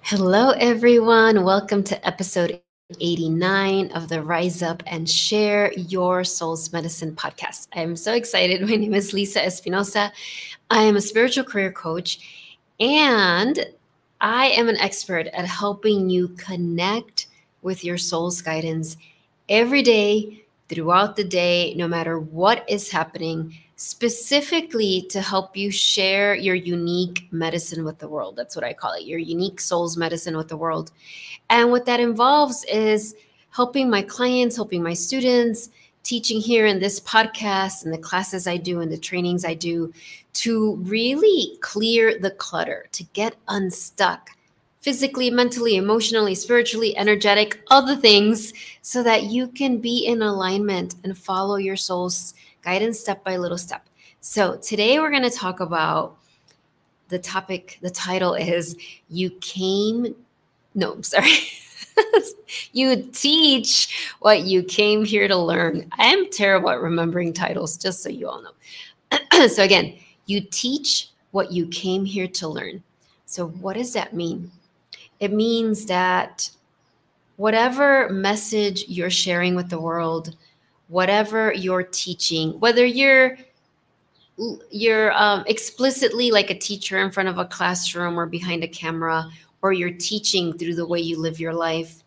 Hello, everyone. Welcome to episode 89 of the Rise Up and Share Your Soul's Medicine podcast. I am so excited. My name is Lisa Espinosa. I am a spiritual career coach, and I am an expert at helping you connect with your soul's guidance every day, throughout the day, no matter what is happening, specifically to help you share your unique medicine with the world. That's what I call it, your unique soul's medicine with the world. And what that involves is helping my clients, helping my students, teaching here in this podcast and the classes I do and the trainings I do to really clear the clutter, to get unstuck physically, mentally, emotionally, spiritually, energetic, all the things, so that you can be in alignment and follow your soul's guidance step by little step. So today we're going to talk about the topic. The title is You Came, no, I'm sorry. You teach what you came here to learn. I am terrible at remembering titles, just so you all know. So again, you teach what you came here to learn. So what does that mean? It means that whatever message you're sharing with the world, whatever you're teaching, whether you're explicitly like a teacher in front of a classroom or behind a camera, or you're teaching through the way you live your life,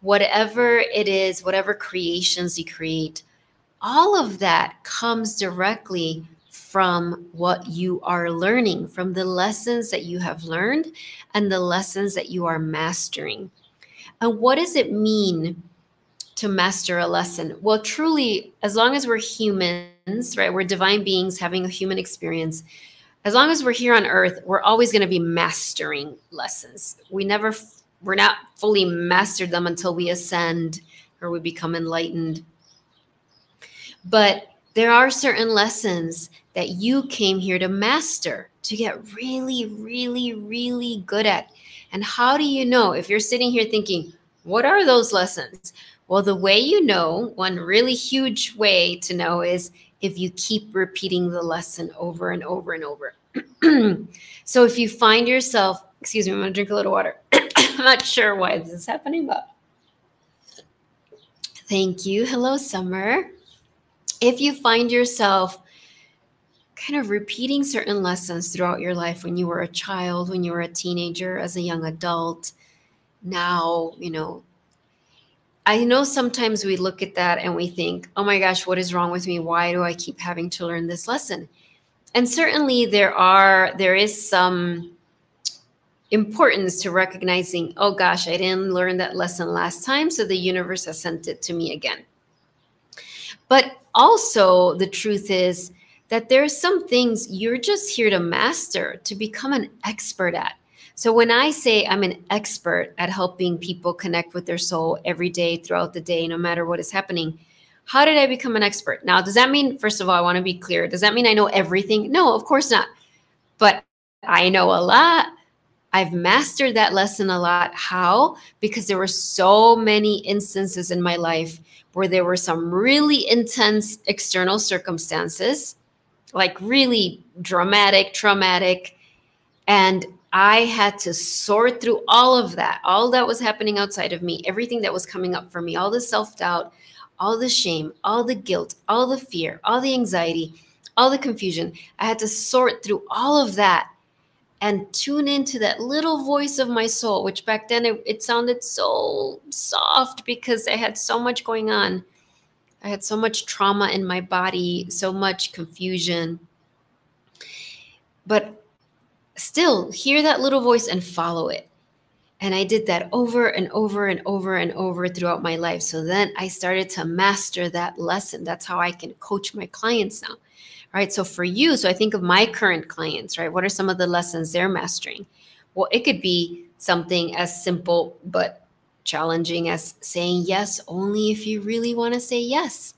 whatever it is, whatever creations you create, all of that comes directly from what you are learning, from the lessons that you have learned and the lessons that you are mastering. And what does it mean to master a lesson? Well, truly, as long as we're humans, right, we're divine beings having a human experience. As long as we're here on earth, we're always going to be mastering lessons. We're not fully mastered them until we ascend or we become enlightened. But there are certain lessons that you came here to master, to get really, really, really good at. And how do you know? If you're sitting here thinking, what are those lessons? Well, the way you know, one really huge way to know is if you keep repeating the lesson over and over and over. So if you find yourself, excuse me, I'm going to drink a little water. I'm not sure why this is happening, but thank you. Hello, Summer. If you find yourself kind of repeating certain lessons throughout your life, when you were a child, when you were a teenager, as a young adult, now, I know sometimes we look at that and we think, oh my gosh, what is wrong with me? Why do I keep having to learn this lesson? And certainly there is some importance to recognizing, oh gosh, I didn't learn that lesson last time, so the universe has sent it to me again. But also the truth is that there's some things you're just here to master, to become an expert at. So when I say I'm an expert at helping people connect with their soul every day, throughout the day, no matter what is happening, how did I become an expert? Now, does that mean, first of all, I want to be clear, does that mean I know everything? No, of course not. But I know a lot. I've mastered that lesson a lot. How? Because there were so many instances in my life where there were some really intense external circumstances, like really dramatic, traumatic. And I had to sort through all that was happening outside of me, everything that was coming up for me, all the self-doubt, all the shame, all the guilt, all the fear, all the anxiety, all the confusion. I had to sort through all of that and tune into that little voice of my soul, which back then it sounded so soft because I had so much going on. I had so much trauma in my body, so much confusion. But still, hear that little voice and follow it. And I did that over and over and over and over throughout my life. So then I started to master that lesson. That's how I can coach my clients now. Right. So for you, so I think of my current clients, right? What are some of the lessons they're mastering? Well, it could be something as simple but challenging as saying yes only if you really want to say yes.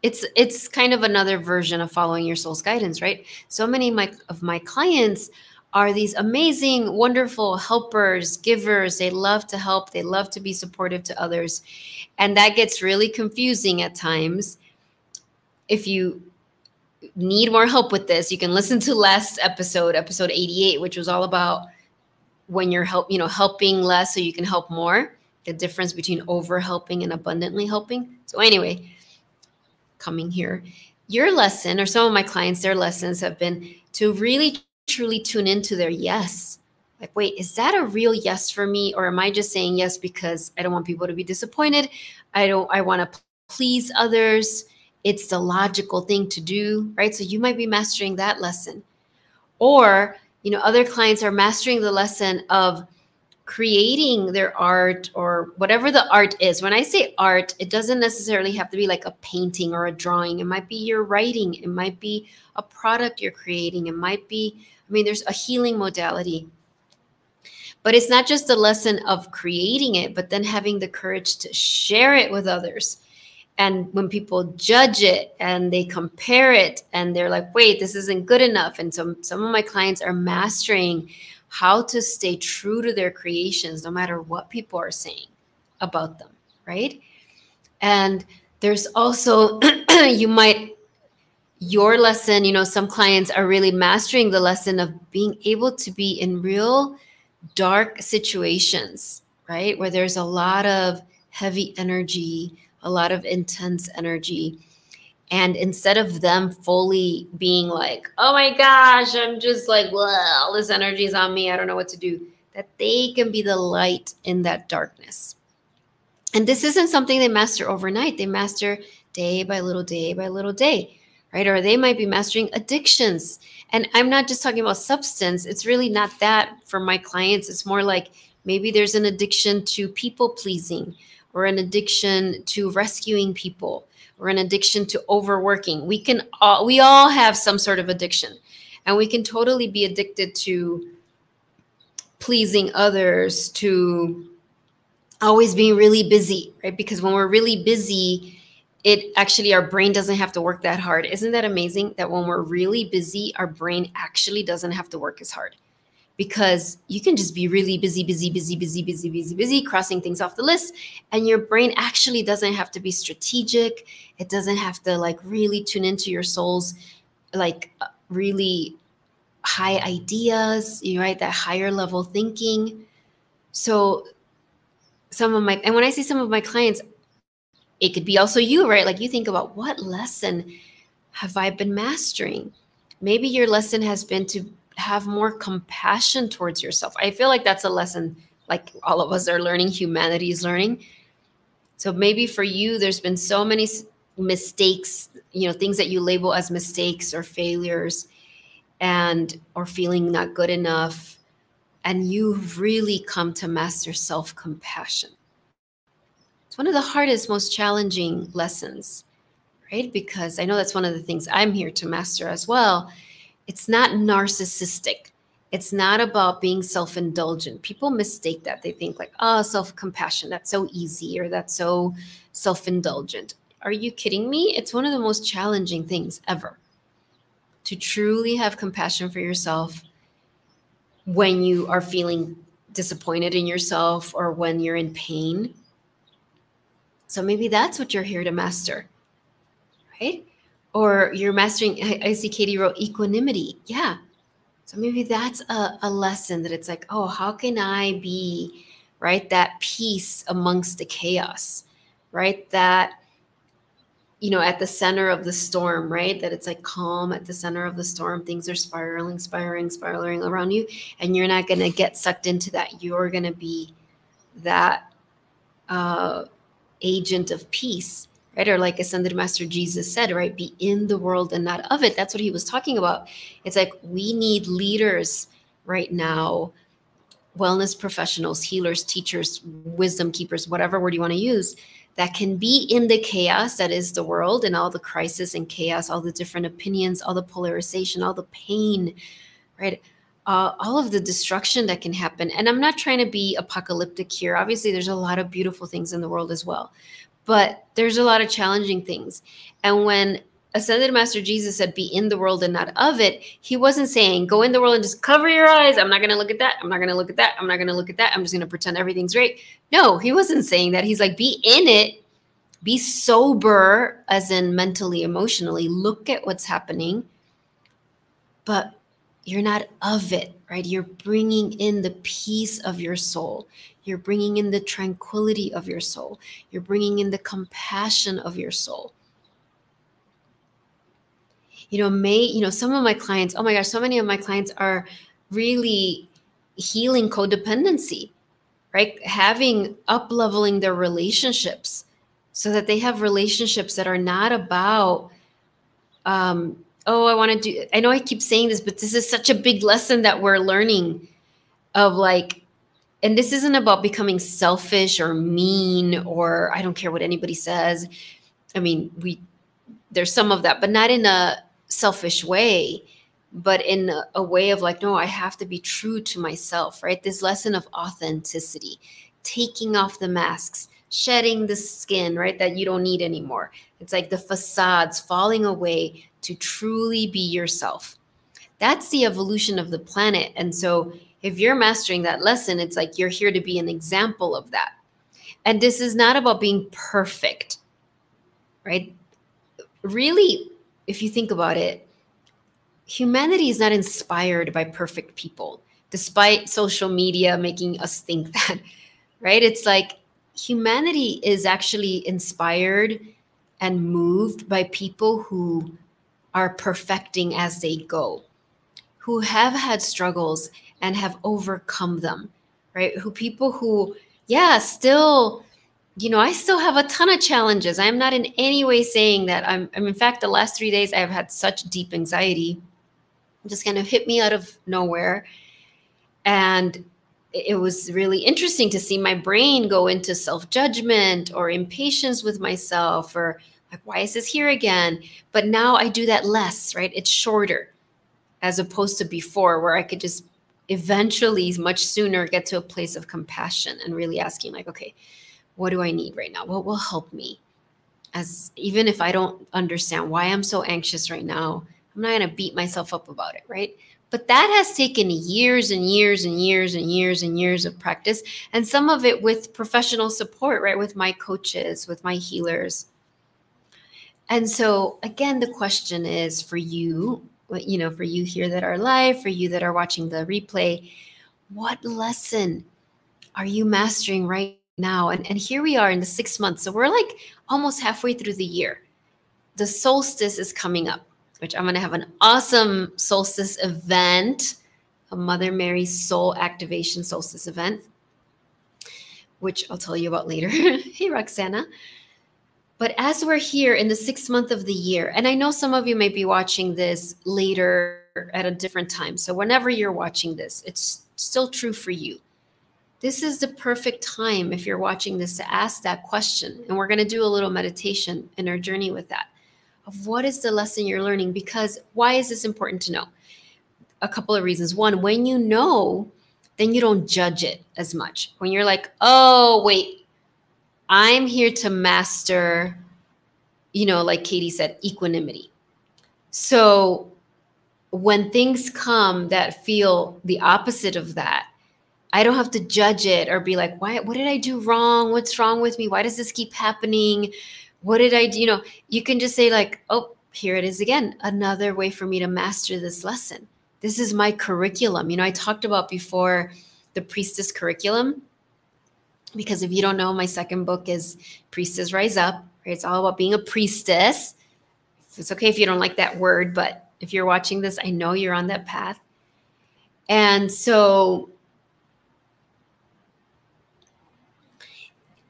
It's kind of another version of following your soul's guidance, right? So many of my clients are these amazing, wonderful helpers, givers. They love to help. They love to be supportive to others. And that gets really confusing at times. If you need more help with this, you can listen to last episode 88, which was all about when you're helping less so you can help more, the difference between over helping and abundantly helping. So anyway, coming here, your lesson, or some of my clients, their lessons have been to really truly tune into their yes. Like, wait, is that a real yes for me? Or am I just saying yes because I don't want people to be disappointed? I want to please others. It's the logical thing to do, right? So you might be mastering that lesson. Or, other clients are mastering the lesson of creating their art or whatever the art is. When I say art, it doesn't necessarily have to be like a painting or a drawing. It might be your writing. It might be a product you're creating. It might be, there's a healing modality. But it's not just the lesson of creating it, but then having the courage to share it with others. And when people judge it and they compare it and they're like, wait, this isn't good enough. And some of my clients are mastering how to stay true to their creations no matter what people are saying about them, right? And there's also, your lesson, some clients are really mastering the lesson of being able to be in real dark situations, right? Where there's a lot of heavy energy, a lot of intense energy. And instead of them fully being like, oh my gosh, I'm just like, well, all this energy is on me, I don't know what to do, that they can be the light in that darkness. And this isn't something they master overnight. They master day by little day, right? Or they might be mastering addictions. And I'm not just talking about substance. It's really not that for my clients. It's more like maybe there's an addiction to people pleasing, or an addiction to rescuing people, or an addiction to overworking. We all have some sort of addiction, and we can totally be addicted to pleasing others, to always being really busy, right? Because when we're really busy, our brain doesn't have to work that hard. Isn't that amazing that when we're really busy, our brain actually doesn't have to work as hard? Because you can just be really busy, crossing things off the list. And your brain actually doesn't have to be strategic. It doesn't have to like really tune into your soul's like really high ideas, right? That higher level thinking. So and when I say some of my clients, it could be also you, right? Like you think about, what lesson have I been mastering? Maybe your lesson has been to have more compassion towards yourself. I feel like that's a lesson like all of us are learning, humanity is learning. So maybe for you, there's been so many mistakes, things that you label as mistakes or failures, or feeling not good enough. And you've really come to master self-compassion. It's one of the hardest, most challenging lessons, right? Because I know that's one of the things I'm here to master as well. It's not narcissistic. It's not about being self-indulgent. People mistake that. They think like, oh, self-compassion, that's so easy, or that's so self-indulgent. Are you kidding me? It's one of the most challenging things ever, to truly have compassion for yourself when you are feeling disappointed in yourself or when you're in pain. So maybe that's what you're here to master, right? Or you're mastering, I see Katie wrote equanimity. Yeah. So maybe that's a lesson that it's like, oh, how can I be, right? That peace amongst the chaos, right? That, at the center of the storm, right? That it's like calm at the center of the storm. Things are spiraling around you. And you're not going to get sucked into that. You're going to be that agent of peace, right? Or like Ascended Master Jesus said, right? Be in the world and not of it. That's what he was talking about. It's like we need leaders right now, wellness professionals, healers, teachers, wisdom keepers, whatever word you want to use, that can be in the chaos that is the world, and all the crisis and chaos, all the different opinions, all the polarization, all the pain, right? All of the destruction that can happen. And I'm not trying to be apocalyptic here. Obviously, there's a lot of beautiful things in the world as well, but there's a lot of challenging things. And when Ascended Master Jesus said, be in the world and not of it, he wasn't saying, go in the world and just cover your eyes. I'm not going to look at that. I'm not going to look at that. I'm not going to look at that. I'm just going to pretend everything's great. No, he wasn't saying that. He's like, be in it. Be sober, as in mentally, emotionally. Look at what's happening. But You're not of it, right? You're bringing in the peace of your soul. You're bringing in the tranquility of your soul. You're bringing in the compassion of your soul. Some of my clients, oh my gosh, so many of my clients are really healing codependency, right? Having up-leveling their relationships so that they have relationships that are not about, I know I keep saying this, but this is such a big lesson that we're learning of like, and this isn't about becoming selfish or mean, or I don't care what anybody says. I mean, there's some of that, but not in a selfish way, but in a way of like, no, I have to be true to myself, right? This lesson of authenticity, taking off the masks, shedding the skin, right? That you don't need anymore. It's like the facades falling away to truly be yourself. That's the evolution of the planet. And so if you're mastering that lesson, it's like you're here to be an example of that. And this is not about being perfect, right? Really, if you think about it, humanity is not inspired by perfect people, despite social media making us think that, right? It's like humanity is actually inspired and moved by people who are perfecting as they go, who have had struggles and have overcome them, right? People who, yeah, still, I still have a ton of challenges. I'm not in any way saying that I'm in fact, the last 3 days I've had such deep anxiety, just kind of hit me out of nowhere. And it was really interesting to see my brain go into self-judgment or impatience with myself, or like, why is this here again? But now I do that less, right? It's shorter as opposed to before, where I could just eventually much sooner get to a place of compassion and really asking like, okay, what do I need right now? What will help me? As even if I don't understand why I'm so anxious right now, I'm not going to beat myself up about it, right? But that has taken years and years and years and years and years of practice, and some of it with professional support, right? With my coaches, with my healers. And so again, the question is for you, for you here that are live, for you that are watching the replay, what lesson are you mastering right now? And here we are in the 6 months. So we're like almost halfway through the year. The solstice is coming up, which I'm going to have an awesome solstice event, a Mother Mary Soul Activation Solstice event, which I'll tell you about later. Hey, Roxana. But as we're here in the 6th month of the year, and I know some of you may be watching this later at a different time. So whenever you're watching this, it's still true for you. This is the perfect time, if you're watching this, to ask that question. And we're going to do a little meditation in our journey with that, of what is the lesson you're learning? Because why is this important to know? A couple of reasons. One, when you know, then you don't judge it as much. When you're like, oh, wait, I'm here to master, like Katie said, equanimity. So when things come that feel the opposite of that, I don't have to judge it or be like, what did I do wrong? What's wrong with me? Why does this keep happening? What did I do? You can just say like, oh, here it is again. Another way for me to master this lesson. This is my curriculum. I talked about before the priestess curriculum, because if you don't know, my second book is Priestess Rise Up. Right? It's all about being a priestess. It's okay if you don't like that word, but if you're watching this, I know you're on that path. And so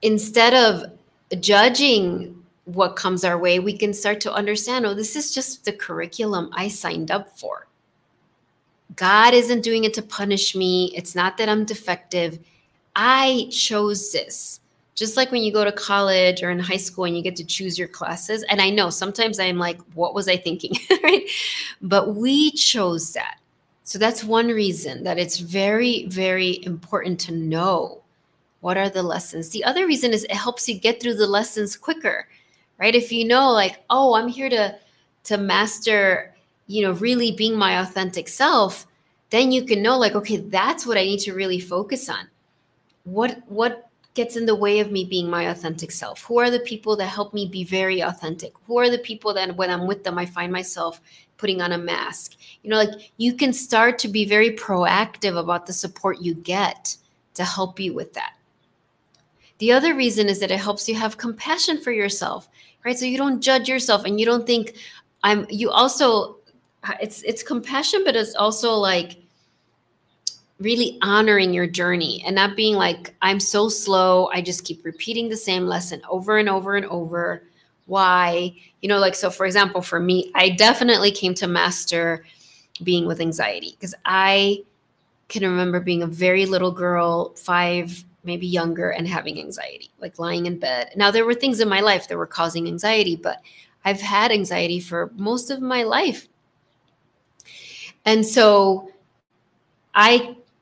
instead of judging what comes our way, we can start to understand, oh, this is just the curriculum I signed up for. God isn't doing it to punish me. It's not that I'm defective. I chose this. Just like when you go to college or in high school and you get to choose your classes. And I know sometimes I'm like, what was I thinking? Right? But we chose that. So that's one reason that it's very, very important to know what are the lessons. The other reason is it helps you get through the lessons quicker, right? If you know like, oh, I'm here to master, really being my authentic self, then you can know like, okay, that's what I need to really focus on. What gets in the way of me being my authentic self? Who are the people that help me be very authentic? Who are the people that when I'm with them, I find myself putting on a mask. Like you can start to be very proactive about the support you get to help you with that. The other reason is that it helps you have compassion for yourself, right? So you don't judge yourself and you don't think you also, it's compassion, but it's also like really honoring your journey and not being like, I'm so slow. I just keep repeating the same lesson over and over and over. Why? Like, so for example, for me, I definitely came to master being with anxiety because I can remember being a very little girl, 5, maybe younger, and having anxiety, like lying in bed. Now, there were things in my life that were causing anxiety, but I've had anxiety for most of my life. And so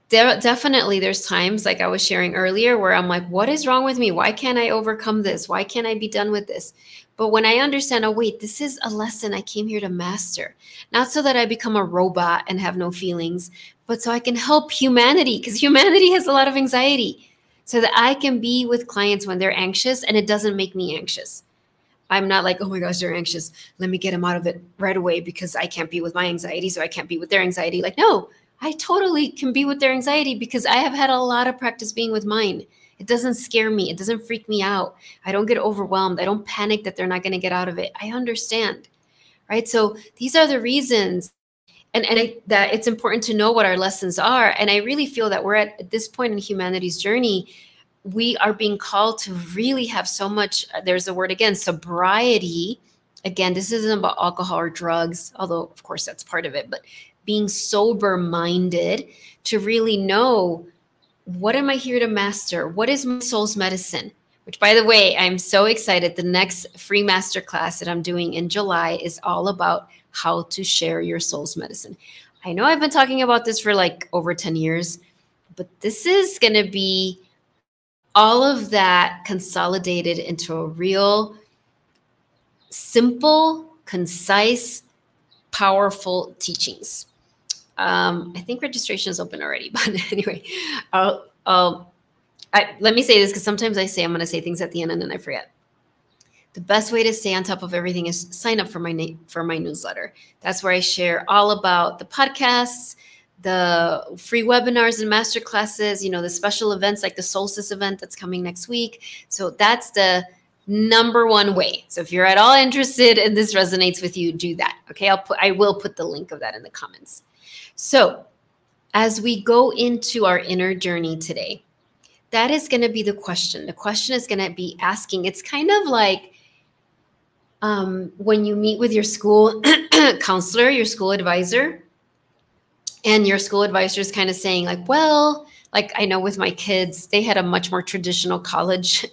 definitely there's times, like I was sharing earlier, where I'm like, what is wrong with me? Why can't I overcome this? Why can't I be done with this? But when I understand, oh, wait, this is a lesson I came here to master, not so that I become a robot and have no feelings, but so I can help humanity, because humanity has a lot of anxiety, so that I can be with clients when they're anxious and it doesn't make me anxious. I'm not like, oh my gosh, they're anxious. Let me get them out of it right away because I can't be with my anxiety, so I can't be with their anxiety. Like, no, I totally can be with their anxiety because I have had a lot of practice being with mine. It doesn't scare me. It doesn't freak me out. I don't get overwhelmed. I don't panic that they're not going to get out of it. I understand, right? So these are the reasons, that it's important to know what our lessons are. And I really feel that we're at this point in humanity's journey, we are being called to really have so much, there's the word again, sobriety. Again, this isn't about alcohol or drugs, although of course that's part of it, but being sober minded to really know, what am I here to master? What is my soul's medicine? Which, by the way, I'm so excited. The next free masterclass that I'm doing in July is all about how to share your soul's medicine. I know I've been talking about this for like over 10 years, but this is going to be all of that consolidated into a real simple, concise, powerful teachings. I think registration is open already, but anyway, let me say this because sometimes I'm going to say things at the end and then I forget. The best way to stay on top of everything is sign up for my newsletter. That's where I share all about the podcasts, the free webinars and masterclasses, the special events like the Solstice event that's coming next week. So that's the number one way. So if you're at all interested and this resonates with you, do that. Okay, I will put the link of that in the comments. So as we go into our inner journey today, that is going to be the question. The question is going to be asking, it's kind of like when you meet with your school counselor, your school advisor, and your school advisor is kind of saying like, well, like I know with my kids, they had a much more traditional college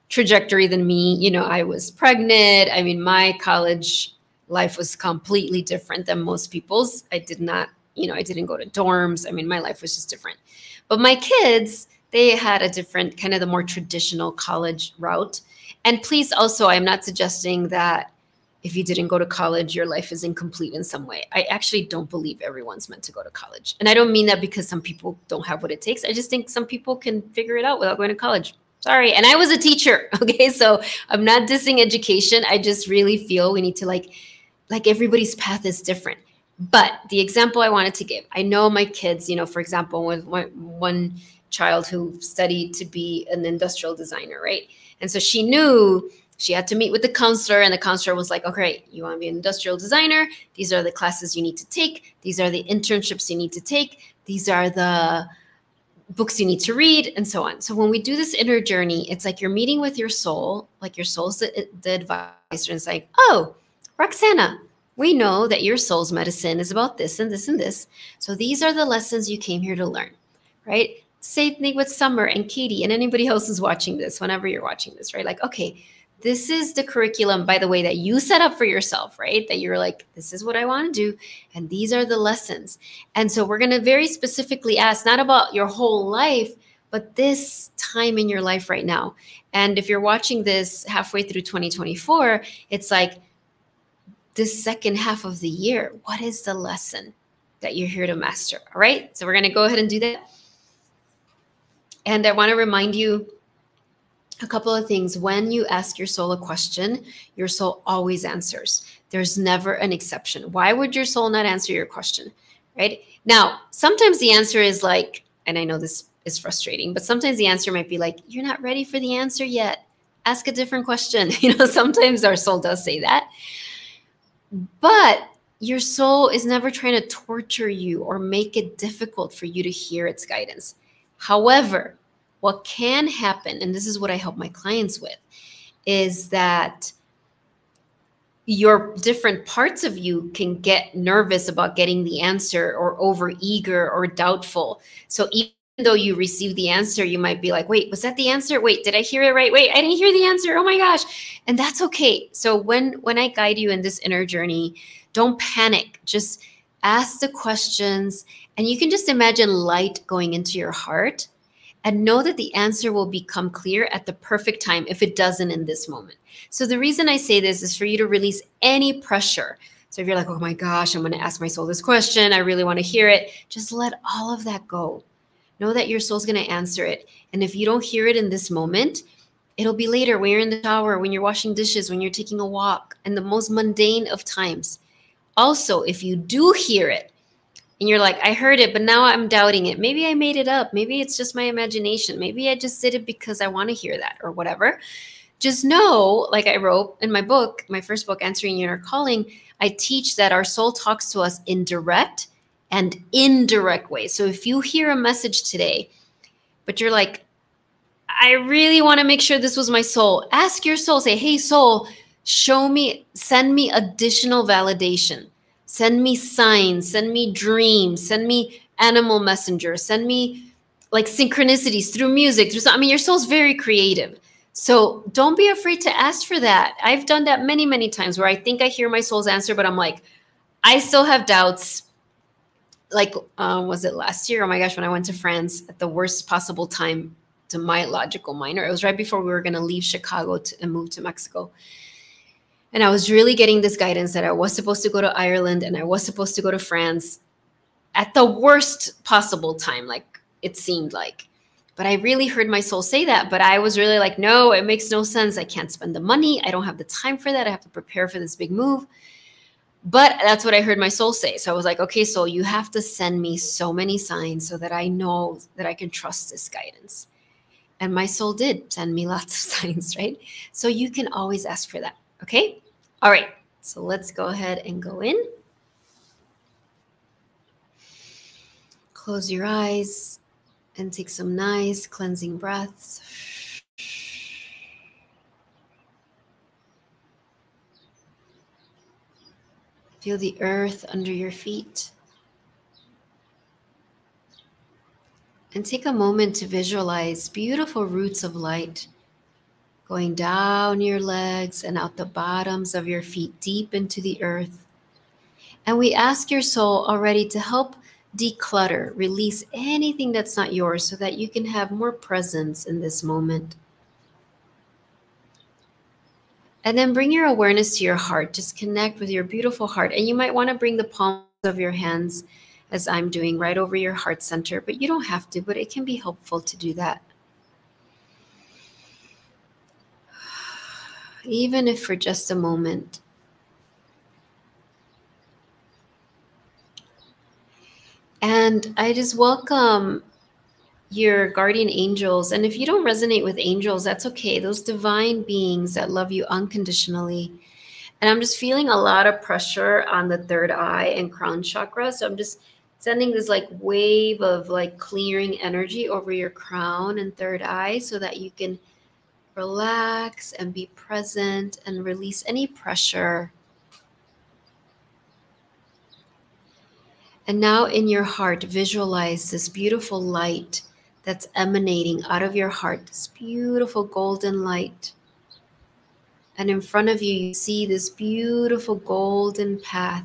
trajectory than me. I was pregnant. I mean, my college life was completely different than most people's. I didn't go to dorms. I mean, my life was just different. But my kids, they had a different kind of the more traditional college route. And please also, I'm not suggesting that if you didn't go to college, your life is incomplete in some way. I actually don't believe everyone's meant to go to college. And I don't mean that because some people don't have what it takes. I just think some people can figure it out without going to college. Sorry. And I was a teacher. Okay. So I'm not dissing education. I just really feel we need to like everybody's path is different. But the example I wanted to give, I know my kids, for example, with one child who studied to be an industrial designer, right? And so she knew she had to meet with the counselor, and the counselor was like, okay, you want to be an industrial designer? These are the classes you need to take. These are the internships you need to take. These are the books you need to read, and so on. So when we do this inner journey, it's like you're meeting with your soul, like your soul's the advisor, and it's like, oh, Roxana, we know that your soul's medicine is about this and this and this. So these are the lessons you came here to learn, right? Same thing with Summer and Katie and anybody else who's watching this, whenever you're watching this, right? Like, okay, this is the curriculum, by the way, that you set up for yourself, right? That you're like, this is what I want to do. And these are the lessons. And so we're going to very specifically ask, not about your whole life, but this time in your life right now. And if you're watching this halfway through 2024, it's like this second half of the year, what is the lesson that you're here to master? All right. So we're going to go ahead and do that. And I want to remind you a couple of things. When you ask your soul a question, your soul always answers. There's never an exception. Why would your soul not answer your question? Right? Now, sometimes the answer is like, and I know this is frustrating, but sometimes the answer might be like, you're not ready for the answer yet. Ask a different question. Sometimes our soul does say that. But your soul is never trying to torture you or make it difficult for you to hear its guidance. However, what can happen, and this is what I help my clients with, is that your different parts of you can get nervous about getting the answer or over eager or doubtful. So even though you receive the answer, you might be like, wait, was that the answer? Wait, did I hear it right? Wait, I didn't hear the answer. Oh my gosh. And that's okay. So when I guide you in this inner journey, don't panic. Just ask the questions, and you can just imagine light going into your heart and know that the answer will become clear at the perfect time if it doesn't in this moment. So the reason I say this is for you to release any pressure. So if you're like, oh my gosh, I'm going to ask my soul this question, I really want to hear it, just let all of that go. Know that your soul's going to answer it. And if you don't hear it in this moment, it'll be later when you're in the shower, when you're washing dishes, when you're taking a walk, and the most mundane of times. Also, if you do hear it and you're like, I heard it, but now I'm doubting it. Maybe I made it up. Maybe it's just my imagination. Maybe I just did it because I want to hear that or whatever. Just know, like I wrote in my book, my first book, Answering Your Inner Calling, I teach that our soul talks to us in direct and indirect ways. So if you hear a message today, but you're like, I really want to make sure this was my soul, ask your soul, say, hey, soul, show me, send me additional validation. Send me signs, send me dreams, send me animal messengers, send me like synchronicities through music. Your soul's very creative. So don't be afraid to ask for that. I've done that many, many times where I think I hear my soul's answer, but I'm like, I still have doubts. Like, was it last year? Oh my gosh, when I went to France at the worst possible time to my logical mind, or it was right before we were going to leave Chicago and move to Mexico. And I was really getting this guidance that I was supposed to go to Ireland and I was supposed to go to France at the worst possible time, like it seemed like. But I really heard my soul say that. But I was really like, no, it makes no sense. I can't spend the money. I don't have the time for that. I have to prepare for this big move. But that's what I heard my soul say. So I was like, okay, soul, you have to send me so many signs so that I know that I can trust this guidance. And my soul did send me lots of signs, right? So you can always ask for that. Okay. All right. So let's go ahead and go in. Close your eyes and take some nice cleansing breaths. Feel the earth under your feet. And take a moment to visualize beautiful roots of light going down your legs and out the bottoms of your feet deep into the earth. And we ask your soul already to help declutter, release anything that's not yours so that you can have more presence in this moment. And then bring your awareness to your heart. Just connect with your beautiful heart. And you might want to bring the palms of your hands, as I'm doing, right over your heart center, but you don't have to, but it can be helpful to do that. Even if for just a moment. And I just welcome your guardian angels. And if you don't resonate with angels, that's okay. Those divine beings that love you unconditionally. And I'm just feeling a lot of pressure on the third eye and crown chakra. So I'm just sending this like wave of like clearing energy over your crown and third eye so that you can relax and be present and release any pressure. And now in your heart, visualize this beautiful light that's emanating out of your heart, this beautiful golden light. And in front of you, you see this beautiful golden path.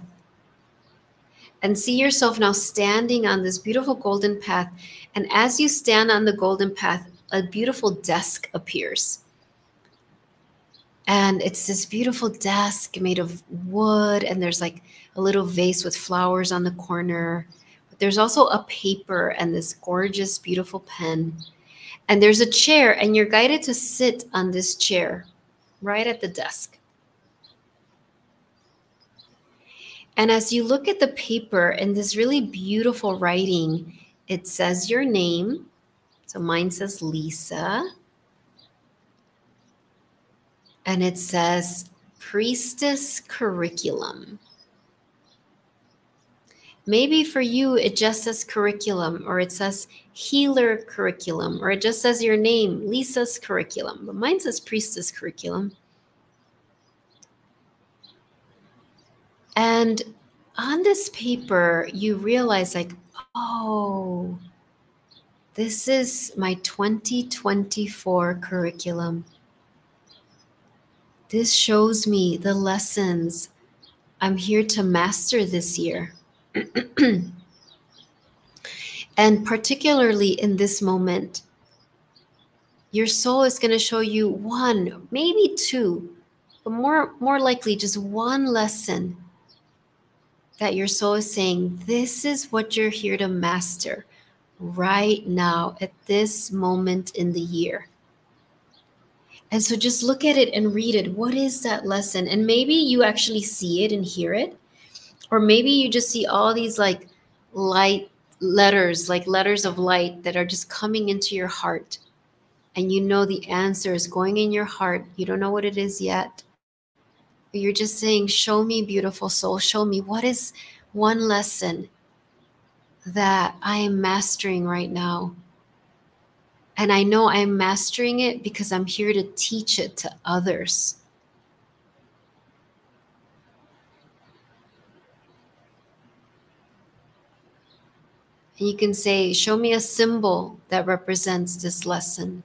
And see yourself now standing on this beautiful golden path. And as you stand on the golden path, a beautiful desk appears. And it's this beautiful desk made of wood. And there's like a little vase with flowers on the corner. But there's also a paper and this gorgeous, beautiful pen. And there's a chair, and you're guided to sit on this chair right at the desk. And as you look at the paper in this really beautiful writing, it says your name. So mine says Lisa. And it says Priestess Curriculum. Maybe for you, it just says curriculum, or it says healer curriculum, or it just says your name, Lisa's curriculum. But mine says Priestess Curriculum. And on this paper, you realize like, oh, this is my 2024 curriculum. This shows me the lessons I'm here to master this year. And particularly in this moment, your soul is going to show you one, maybe two, but more likely just one lesson that your soul is saying, this is what you're here to master right now at this moment in the year. And so just look at it and read it. What is that lesson? And maybe you actually see it and hear it. Or maybe you just see all these like light letters, like letters of light that are just coming into your heart. And you know the answer is going in your heart. You don't know what it is yet. But you're just saying, show me, beautiful soul. Show me what is one lesson that I am mastering right now. And I know I'm mastering it because I'm here to teach it to others. And you can say, show me a symbol that represents this lesson.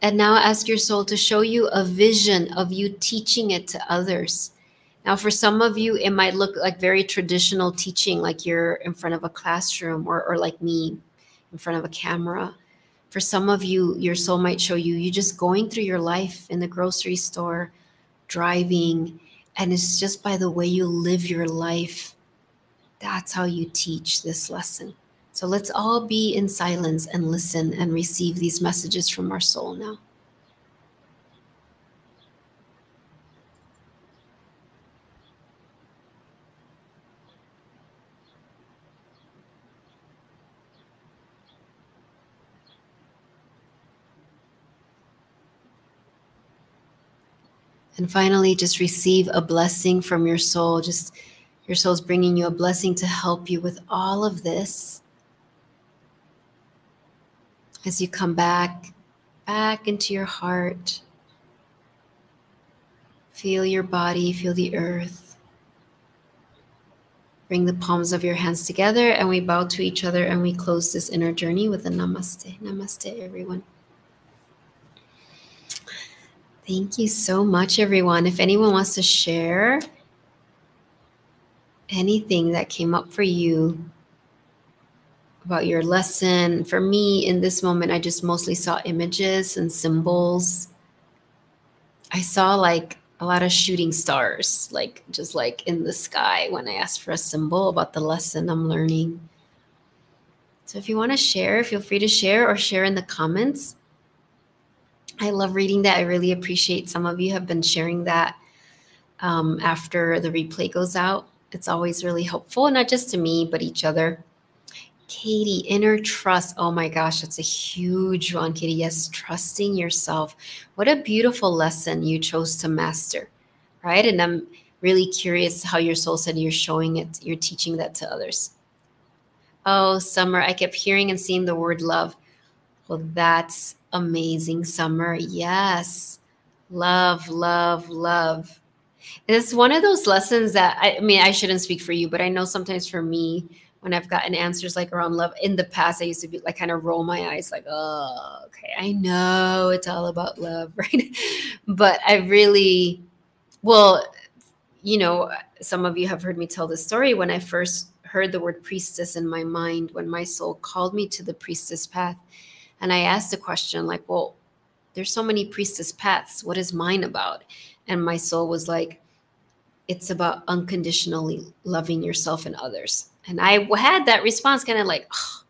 And now ask your soul to show you a vision of you teaching it to others. Now, for some of you, it might look like very traditional teaching, like you're in front of a classroom, or like me in front of a camera. For some of you, your soul might show you just going through your life in the grocery store, driving, and it's just by the way you live your life. That's how you teach this lesson. So let's all be in silence and listen and receive these messages from our soul now. And finally, just receive a blessing from your soul. Just your soul's bringing you a blessing to help you with all of this. As you come back into your heart, feel your body, feel the earth. Bring the palms of your hands together and we bow to each other and we close this inner journey with a namaste. Namaste, everyone. Thank you so much, everyone. If anyone wants to share anything that came up for you about your lesson. For me, in this moment, I just mostly saw images and symbols. I saw like a lot of shooting stars, like just like in the sky when I asked for a symbol about the lesson I'm learning. So if you want to share, feel free to share or share in the comments. I love reading that. I really appreciate some of you have been sharing that after the replay goes out. It's always really helpful, not just to me, but each other. Katie, inner trust. Oh my gosh, that's a huge one, Katie. Yes, trusting yourself. What a beautiful lesson you chose to master, right? And I'm really curious how your soul said you're showing it, you're teaching that to others. Oh, Summer, I kept hearing and seeing the word love. Well, that's amazing, Summer. Yes, love, love, love. It's one of those lessons that, I mean, I shouldn't speak for you, but I know sometimes for me, when I've gotten answers like around love in the past, I used to be like kind of roll my eyes like, oh, okay, I know it's all about love, right? But I really, well, you know, some of you have heard me tell this story. When I first heard the word priestess in my mind, when my soul called me to the priestess path, and I asked the question like, well, there's so many priestess paths. What is mine about? And my soul was like, it's about unconditionally loving yourself and others. And I had that response kind of like, oh,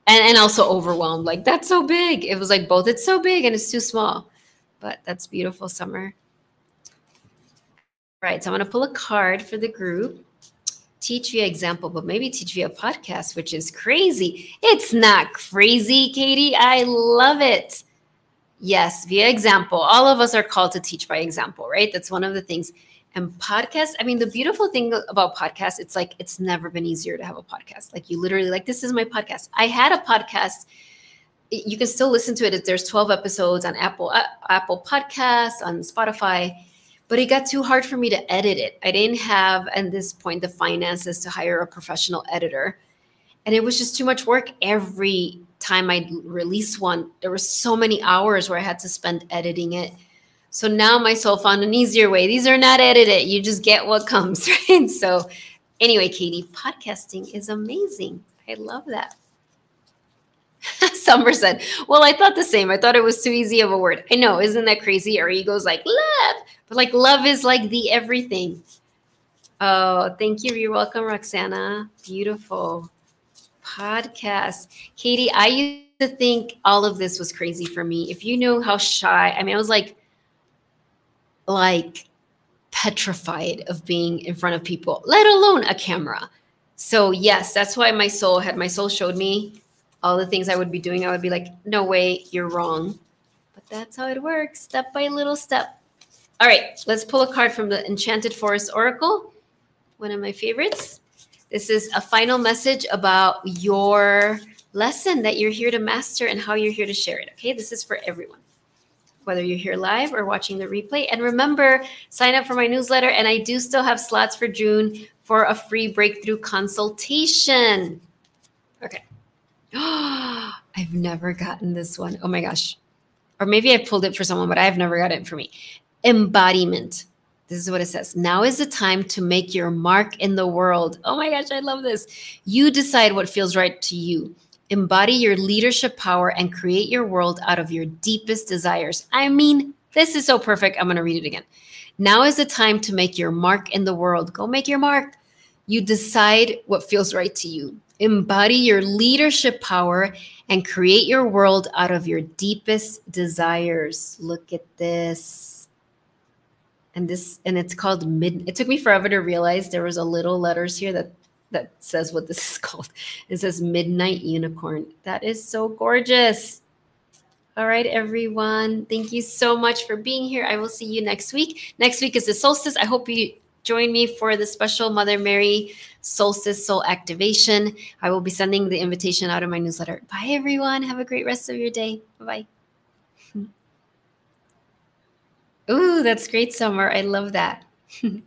and also overwhelmed. Like, that's so big. It was like both. It's so big and it's too small. But that's beautiful, Summer. All right, so I'm going to pull a card for the group. Teach via example, but maybe teach via podcast, which is crazy. It's not crazy, Katie. I love it. Yes, via example. All of us are called to teach by example, right? That's one of the things. And podcasts, I mean, the beautiful thing about podcasts, it's like it's never been easier to have a podcast. Like, you literally, like, this is my podcast. I had a podcast. You can still listen to it. There's 12 episodes on Apple Podcasts, on Spotify, but it got too hard for me to edit it. I didn't have, at this point, the finances to hire a professional editor. And it was just too much work every time I'd release one. There were so many hours where I had to spend editing it. So now my soul found an easier way. These are not edited. You just get what comes, right? So anyway, Katie, podcasting is amazing. I love that. Summer said, well, I thought the same. I thought it was too easy of a word. I know, isn't that crazy? Our ego's like, love. But like, love is like the everything. Oh, thank you. You're welcome, Roxana. Beautiful. Podcast. Katie, I used to think all of this was crazy for me. If you knew how shy, I mean, I was like petrified of being in front of people, let alone a camera. So yes, that's why my soul showed me all the things I would be doing. I would be like, no way, you're wrong. But that's how it works, step by little step. All right, let's pull a card from the Enchanted Forest Oracle, one of my favorites. This is a final message about your lesson that you're here to master and how you're here to share it. Okay, this is for everyone, whether you're here live or watching the replay. And remember, sign up for my newsletter. And I do still have slots for June for a free breakthrough consultation. Okay. I've never gotten this one. Oh my gosh. Or maybe I pulled it for someone, but I've never got it for me. Embodiment. This is what it says. Now is the time to make your mark in the world. Oh my gosh, I love this. You decide what feels right to you. Embody your leadership power and create your world out of your deepest desires. I mean, this is so perfect. I'm going to read it again. Now is the time to make your mark in the world. Go make your mark. You decide what feels right to you. Embody your leadership power and create your world out of your deepest desires. Look at this. And it's called It took me forever to realize there was a little letters here that says what this is called. It says Midnight Unicorn. That is so gorgeous. All right, everyone. Thank you so much for being here. I will see you next week. Next week is the solstice. I hope you join me for the special Mother Mary Solstice Soul Activation. I will be sending the invitation out in my newsletter. Bye, everyone. Have a great rest of your day. Bye-bye. Ooh, that's great, Summer. I love that. And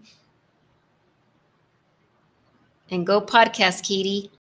go podcast, Katie.